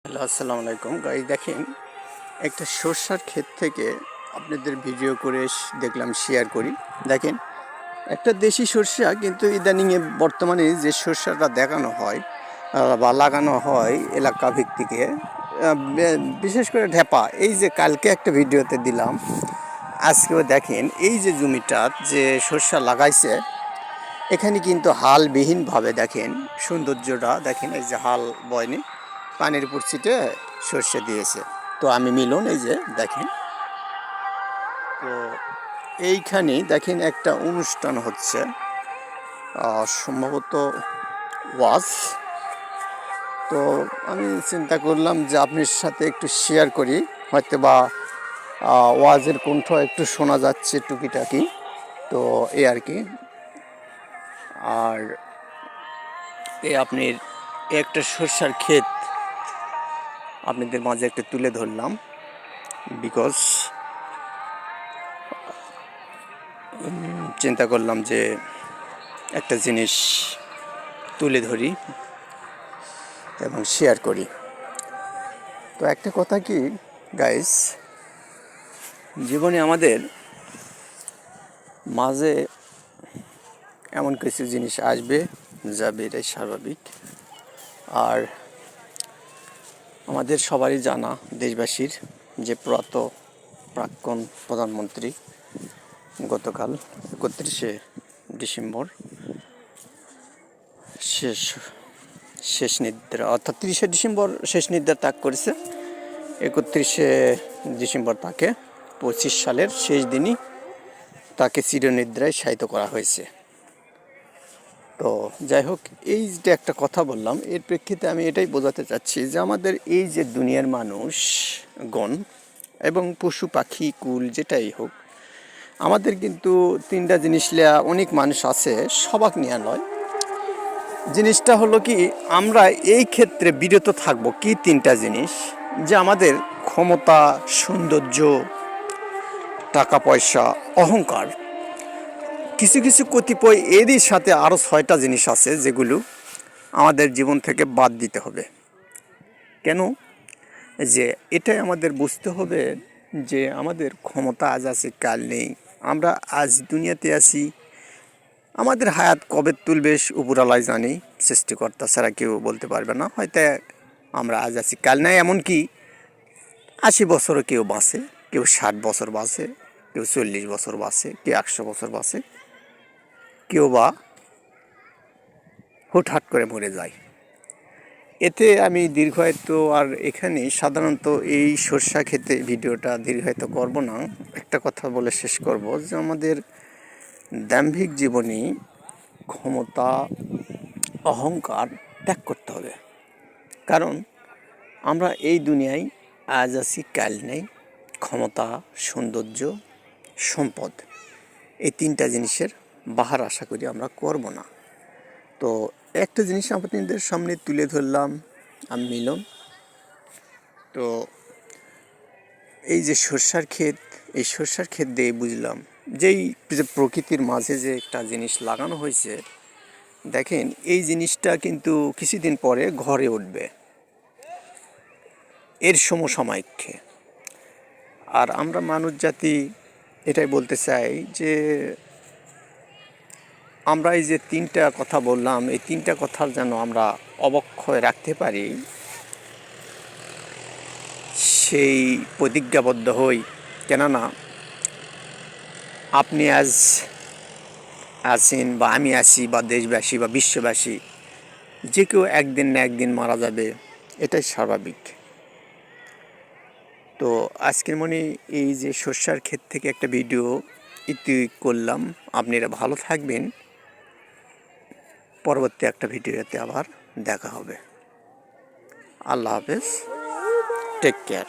Hello, আসসালামু আলাইকুম guys. দেখেন, একটা সরষার ক্ষেত থেকে আপনাদের ভিডিও করে দেখলাম শেয়ার করি। দেখেন, একটা দেশি সরষা, কিন্তু ইদানিংয়ে বর্তমানে যে সরষাটা দেখানো হয় বা লাগানো হয় এলাকা ভিত্তিকে, বিশেষ করে ঢেপা, এই যে কালকে একটা ভিডিওতে দিলাম, আজকেও দেখেন এই যে জমিটা যে সরষা লাগাইছে, এখানে কিন্তু হালবিহীনভাবে দেখেন সৌন্দর্যটা দেখেন, এই যে হাল বয়নি পানির উপর ছিটে সর্ষে দিয়েছে। তো আমি মিলন, এই যে দেখেন, তো এইখানে দেখেন একটা অনুষ্ঠান হচ্ছে, সম্ভবত ওয়াজ। তো আমি চিন্তা করলাম যে আপনার সাথে একটু শেয়ার করি, হয়তো বা ওয়াজের কণ্ঠ একটু শোনা যাচ্ছে টুকিটাকি, তো এই আর কি। আর আপনার একটা সরষার ক্ষেত আপনাদের মাঝে একটা তুলে ধরলাম, বিকজ চিন্তা করলাম যে একটা জিনিস তুলে ধরি এবং শেয়ার করি। তো একটা কথা কি গাইস, জীবনে আমাদের মাঝে এমন কিছু জিনিস আসবে যাবে, এটাই স্বাভাবিক। আর আমাদের সবারই জানা, দেশবাসীর, যে প্রাক্তন প্রধানমন্ত্রী গতকাল 31শে ডিসেম্বর শেষ নিদ্রা, অর্থাৎ 30শে ডিসেম্বর শেষ নিদ্রা ত্যাগ করেছে। 31শে ডিসেম্বর তাকে 25 সালের শেষ দিনই তাকে চিরনিদ্রায় শায়িত করা হয়েছে। তো যাই হোক, এই যে একটা কথা বললাম, এর প্রেক্ষিতে আমি এটাই বোঝাতে চাচ্ছি যে আমাদের এই যে দুনিয়ার মানুষগণ এবং পশু পাখি কুল যেটাই হোক, আমাদের কিন্তু তিনটা জিনিস লিয়া অনেক মানুষ আছে, সবাক নিয়ে নয়। জিনিসটা হলো কি, আমরা এই ক্ষেত্রে বিরত থাকব কি তিনটা জিনিস, যে আমাদের ক্ষমতা, সৌন্দর্য, টাকা পয়সা, অহংকার, কিছু কিছু কতিপয় এরই সাথে আরও 6টা জিনিস আছে যেগুলো আমাদের জীবন থেকে বাদ দিতে হবে। কেন? যে এটাই আমাদের বুঝতে হবে যে আমাদের ক্ষমতা আজ আছে, কাল নেই। আমরা আজ দুনিয়াতে আছি, আমাদের হায়াত কবে তুলবে উপরওয়ালাই জানি, সৃষ্টিকর্তা ছাড়া কেউ বলতে পারবে না। হয়তো আমরা আজ আছি, কাল নাই। এমনকি 80 বছরও কেউ বাঁচে, কেউ 60 বছর বাঁচে, কেউ 40 বছর বাঁচে, কেউ 100 বছর বাঁচে, কেউ বা হুটহাট করে মরে যায়। এতে আমি দীর্ঘায়িত আর এখানে সাধারণত এই সরষা খেতে ভিডিওটা দীর্ঘায়িত করব না। একটা কথা বলে শেষ করব যে আমাদের দাম্ভিক জীবনে ক্ষমতা, অহংকার ত্যাগ করতে হবে। কারণ আমরা এই দুনিয়ায় আজ আছি, কাল নেই। ক্ষমতা, সৌন্দর্য, সম্পদ, এই তিনটা জিনিসের বাহার আশা করি আমরা করব না। তো একটা জিনিস আপনাদের সামনে তুলে ধরলাম, আমি মিলন। তো এই যে সরষার ক্ষেত, এই সরষার ক্ষেত দিয়ে বুঝলাম যেই যে প্রকৃতির মাঝে যে একটা জিনিস লাগানো হয়েছে, দেখেন এই জিনিসটা কিন্তু কিছুদিন পরে ঘরে উঠবে, এর সমসাময়িককে। আর আমরা মানুষ জাতি এটাই বলতে চাই যে আমরা এই যে তিনটা কথা বললাম, এই তিনটা কথা যেন আমরা অবক্ষয় রাখতে পারি, সেই প্রতিজ্ঞাবদ্ধ হই। কেননা আপনি আজ আছেন বা আমি আছি বা দেশবাসী বা বিশ্ববাসী, যে কেউ একদিন না একদিন মারা যাবে, এটাই স্বাভাবিক। তো আজকের মনে এই যে সরষার ক্ষেত থেকে একটা ভিডিও ইতি করলাম। আপনারা ভালো থাকবেন, পরবর্তী একটা ভিডিওতে আবার দেখা হবে। আল্লাহ হাফেজ, টেক কেয়ার।